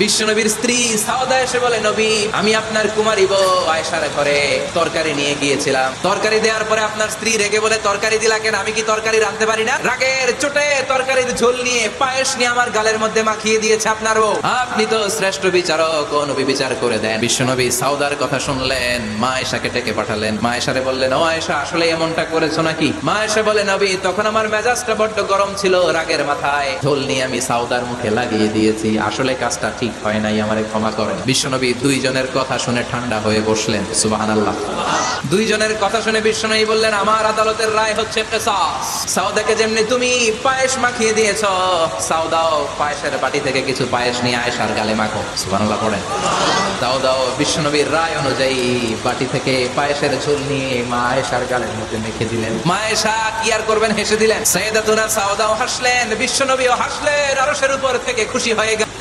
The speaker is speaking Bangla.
বিশ্বনবীর স্ত্রী সাউদা এসে বলে, নবী, আমি আপনার কুমারী বউ আয়েশার ঘরে তরকারি নিয়ে গিয়েছিলাম। তরকারি দেওয়ার পরে আপনার স্ত্রী রেগে বলে, তরকারি দিলা কেন? আমি কি তরকারি রাঁধতে পারি না? রাগের চোটে তরকারির ঝোল নিয়ে পায়েস নিয়ে আমার গালের মধ্যে মাখিয়ে দিয়েছে আপনার বউ। আপনি তো শ্রেষ্ঠ বিচারক, ও নবী বিচার করে দেন। বিশ্বনবী সাউদার কথা শুনলেন, মা আয়েশাকে ডেকে পাঠালেন। মা আয়েশারে বললেন, ও আয়েশা, আসলে এমনটা করেছো নাকি? মা আয়েশা বলে, নবী, তখন আমার মেজাজটা বড্ড গরম ছিল, রাগের মাথায় ঝোল নিয়ে আমি সাউদার মুখে লাগিয়ে দিয়েছি। আসলে কাজটা ঠিক হয় নাই, আমারে ক্ষমা করেন। বিশ্বনবী দুইজনের কথা শুনে ঠান্ডা হয়ে বসলেন। সুবহানাল্লাহ। দুইজনের কথা শুনে বিশ্বনবী বললেন, আমার আদালতের রায় হচ্ছে কিসাস। সাউদাকে যেমনি তুমি পায়েস মাখিয়ে দিয়েছো, সাউদাও পায়েসের বাটি থেকে কিছু পায়েস নিয়ে আয়েশার গালে মাখো। সুবহানাল্লাহ পড়েন। সাউদাও বিশ্বনবীর রায় অনুযায়ী বাটি থেকে পায়েসের ঝোল নিয়ে মা আয়েশার গালের মধ্যে মেখে দিলেন। মা আয়েশা কি আর করবেন, হেসে দিলেন। সাইয়েদাতুনা সাউদাও হাসলেন, বিশ্বনবীও হাসলেন, আরশের উপর থেকে খুশি হয়ে গেলেন।